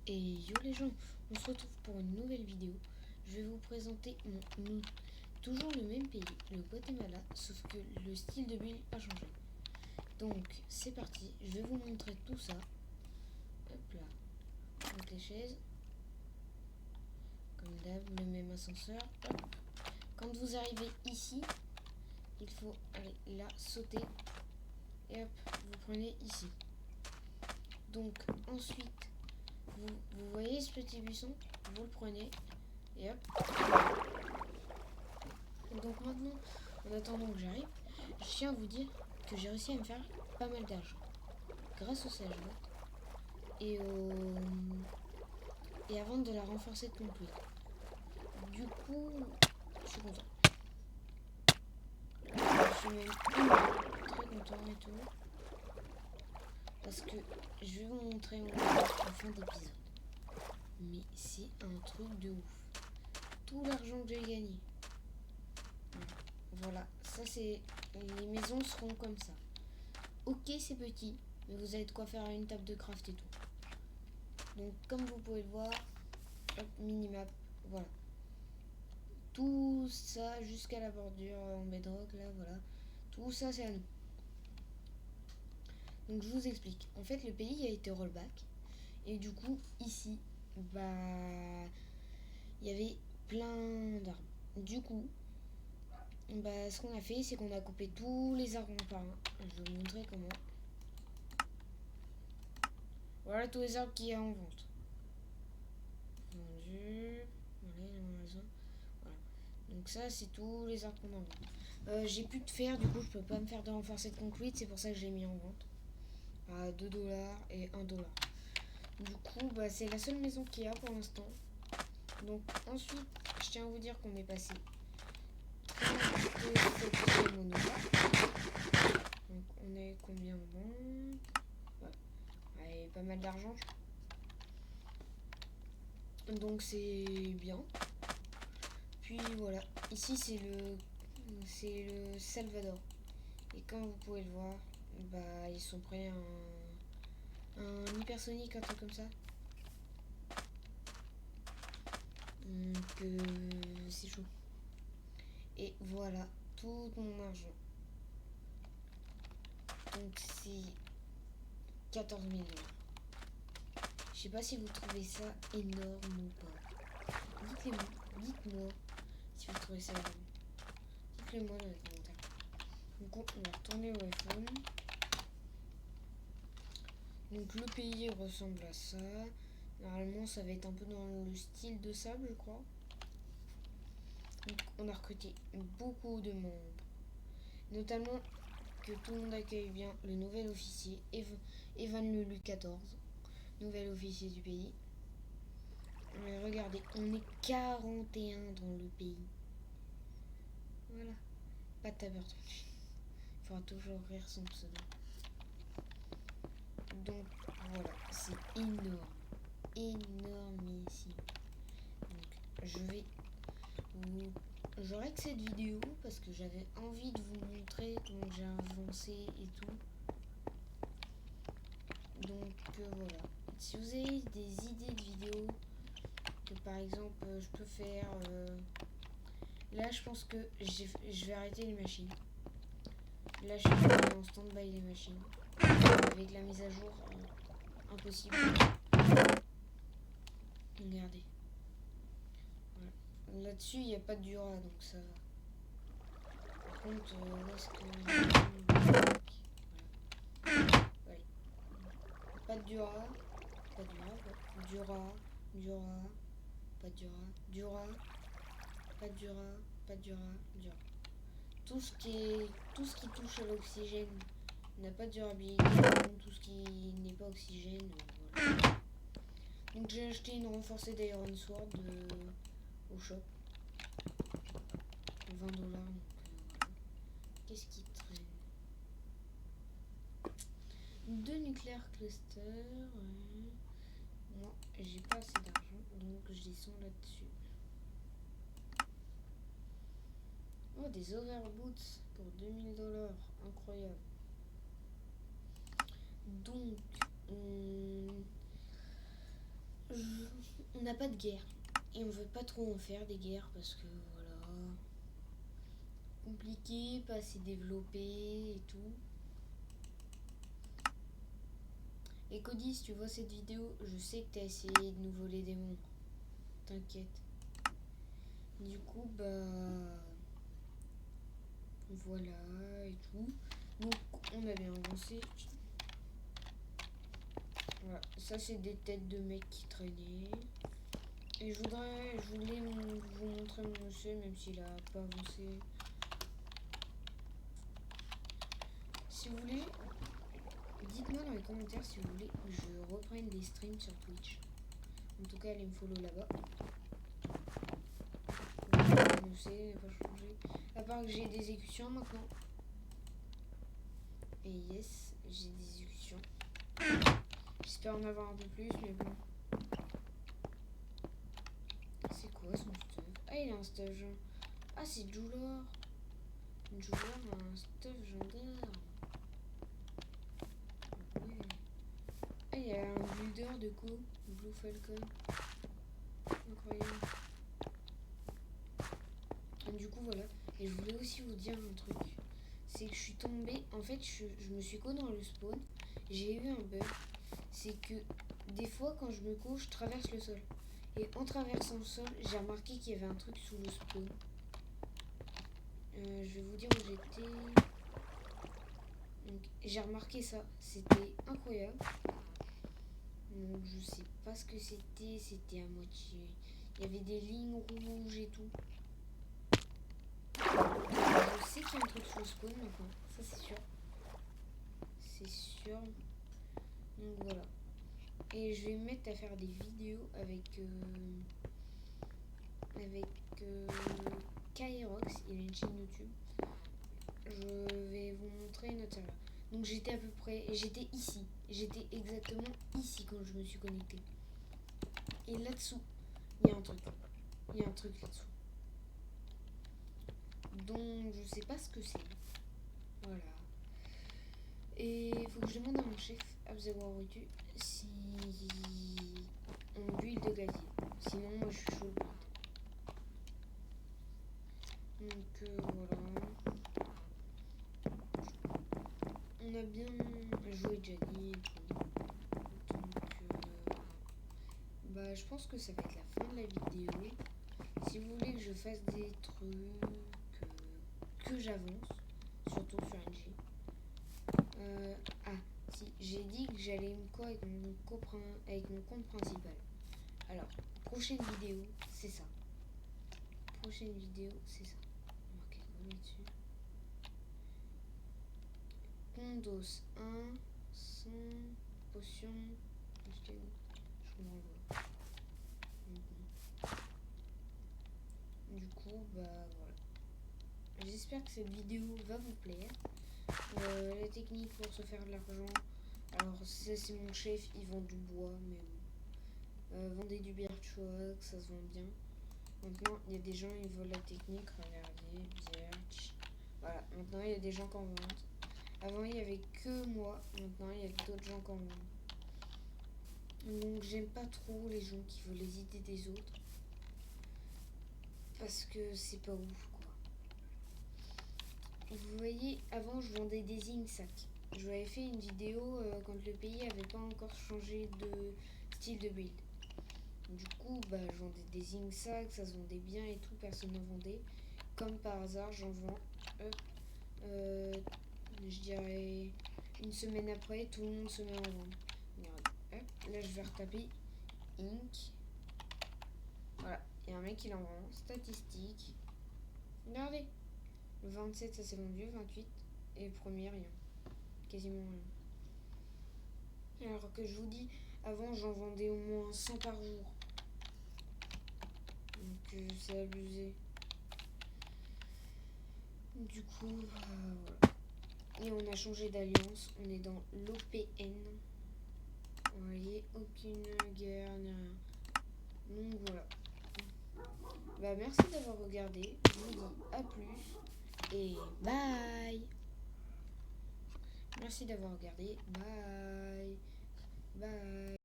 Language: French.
Et yo les gens, on se retrouve pour une nouvelle vidéo. Je vais vous présenter toujours le même pays, le Guatemala, sauf que le style de build a changé. Donc c'est parti, je vais vous montrer tout ça. Hop là, donc les chaises, comme d'hab, le même ascenseur. Hop. Quand vous arrivez ici, il faut aller là, sauter, et hop, vous prenez ici. Donc ensuite, vous voyez ce petit buisson, vous le prenez, et hop. Donc maintenant, en attendant que j'arrive, je tiens à vous dire que j'ai réussi à me faire pas mal d'argent grâce au CHbot et à vendre de la renforcée de complete. Du coup, je suis content. Je suis même très content et tout. Parce que je vais vous montrer en fin d'épisode. Mais c'est un truc de ouf. Tout l'argent que j'ai gagné. Voilà, ça c'est... Les maisons seront comme ça. Ok, c'est petit, mais vous avez de quoi faire une table de craft et tout. Donc comme vous pouvez le voir, hop, minimap, voilà. Tout ça jusqu'à la bordure en bedrock, là, voilà. Tout ça c'est à nous. Donc je vous explique. En fait, le pays a été rollback. Et du coup, ici, bah... il y avait plein d'arbres. Du coup, bah, ce qu'on a fait, c'est qu'on a coupé tous les arbres par un. Je vais vous montrer comment. Voilà tous les arbres qu'il y a en vente. Vendu. Voilà. Donc ça, c'est tous les arbres qu'on a en vente. J'ai plus de fer, du coup, je peux pas me faire de renforcer de concrete. C'est pour ça que j'ai mis en vente à 2$ et 1$. Du coup, bah, c'est la seule maison qu'il y a pour l'instant. Donc ensuite, je tiens à vous dire qu'on est passé de cette mono là. Donc on est combien en vente? Ouais, pas mal d'argent. Donc c'est bien. Puis voilà, ici c'est le Salvador. Et comme vous pouvez le voir, bah ils sont prêts à un hypersonique, un truc comme ça. Donc c'est chaud. Et voilà tout mon argent. Donc c'est 14 000$. Je sais pas si vous trouvez ça énorme ou pas. Dites-moi si vous trouvez ça énorme. Dites-le moi dans les commentaires. Donc on va retourner au iPhone. Donc le pays ressemble à ça. Normalement ça va être un peu dans le style de sable, je crois. Donc on a recruté beaucoup de membres. Notamment que tout le monde accueille bien le nouvel officier Evan Lelu 14, nouvel officier du pays. Mais regardez, on est 41 dans le pays. Voilà. Pas de taberton. Il faudra toujours rire son pseudo. Donc voilà, c'est énorme. Énormissime. Donc je vais vous... J'arrête cette vidéo parce que j'avais envie de vous montrer comment j'ai avancé et tout. Donc voilà. Si vous avez des idées de vidéos que par exemple je peux faire... Là je pense que je vais arrêter les machines. Là je suis en stand-by les machines. Avec la mise à jour, impossible. Regardez. Voilà. Là-dessus il n'y a pas de Dura donc ça va. Par contre, où est-ce que... Voilà. Ouais. Pas de Dura. Pas de Dura. Dura. Pas de Dura. Pas de Dura. Pas de Dura. Tout ce qui touche à l'oxygène n'a pas de durabilité. Donc tout ce qui n'est pas oxygène, voilà. Donc j'ai acheté une renforcée d'Iron Sword au shop. 20$. Donc voilà. Qu'est-ce qui traîne? 2 nucléaires cluster. Moi, j'ai pas assez d'argent, donc je descends là-dessus. Oh, des overboots pour 2000$. Incroyable. Donc, je On n'a pas de guerre. Et on veut pas trop en faire des guerres parce que voilà. Compliqué, pas assez développé et tout. Et Cody, si tu vois cette vidéo, je sais que t'as essayé de nous voler des membres. T'inquiète. Du coup, bah. Voilà et tout. Donc, on a bien avancé. Voilà, ça c'est des têtes de mecs qui traînaient. Et je voulais vous montrer mon monsieur, même s'il a pas avancé. Si vous voulez, dites-moi dans les commentaires si vous voulez que je reprenne des streams sur Twitch. En tout cas, allez me follow là-bas. Mon monsieur n'a pas changé. À part que j'ai des exécutions maintenant. Et yes, j'ai des exécutions. J'espère en avoir un peu plus, mais bon. C'est quoi son stuff? Ah, il a un stuff genre. Ah, c'est Joulor. Joulor a un stuff gendarme. Ouais. Ah, il y a un builder de co. Blue Falcon. Incroyable. Et du coup, voilà. Et je voulais aussi vous dire un truc. C'est que je suis tombée. En fait, je me suis co dans le spawn. J'ai eu un bug. C'est que des fois, quand je me co, je traverse le sol. Et en traversant le sol, j'ai remarqué qu'il y avait un truc sous le spawn. Je vais vous dire où j'étais. J'ai remarqué ça. C'était incroyable. Donc je sais pas ce que c'était. C'était à moitié. Il y avait des lignes rouges et tout. Je sais qu'il y a un truc sous le spawn maintenant. Ça c'est sûr. C'est sûr. Donc voilà. Et je vais me mettre à faire des vidéos avec Kyrox, il a une chaîne YouTube. Je vais vous montrer notre serveur. Donc j'étais à peu près, j'étais ici. J'étais exactement ici quand je me suis connecté. Et là-dessous, il y a un truc. Il y a un truc là-dessous. Donc je sais pas ce que c'est. Voilà. Et il faut que je demande à mon chef, Abzawarutu, si on build de glacier. Sinon, moi je suis chaud. Donc voilà. On a bien joué Jani et tout. Donc bah je pense que ça va être la fin de la vidéo. Si vous voulez que je fasse des trucs, que j'avance, surtout sur NG. Ah, si, j'ai dit que j'allais me co avec mon compte principal. Alors, prochaine vidéo, c'est ça. Prochaine vidéo, c'est ça. Marquez quoi là-dessus? Condos 1, 100, potion. Je me renvoie. Du coup, bah voilà. J'espère que cette vidéo va vous plaire. La technique pour se faire de l'argent. Alors, ça, c'est mon chef, il vend du bois, mais bon. Vendez du birchwood, ça se vend bien. Maintenant, il y a des gens, ils veulent la technique. Regardez, birch. Voilà, maintenant, il y a des gens qui en vendent. Avant, il n'y avait que moi. Maintenant, il y a d'autres gens qui en vendent. Donc, j'aime pas trop les gens qui veulent les idées des autres. Parce que c'est pas ouf, quoi. Vous voyez, avant, je vendais des zinc sacs. Je vous avais fait une vidéo quand le pays avait pas encore changé de style de build. Du coup, bah, je vendais des zinc sacs, ça se vendait bien et tout, personne n'en vendait. Comme par hasard, j'en vends. Je dirais une semaine après, tout le monde se met à en vendre. Regarde, hop, là je vais retaper Inc. Voilà, il y a un mec qui l'en vend. Statistique. Regardez. 27, ça s'est vendu, 28. Et premier, rien. Quasiment rien. Alors que je vous dis, avant j'en vendais au moins 100 par jour. Donc c'est abusé. Du coup, voilà. Et on a changé d'alliance. On est dans l'OPN. Vous voyez, aucune guerre, ni rien. Donc voilà. Bah merci d'avoir regardé. Je vous dis à plus. Et bye. Merci d'avoir regardé. Bye. Bye.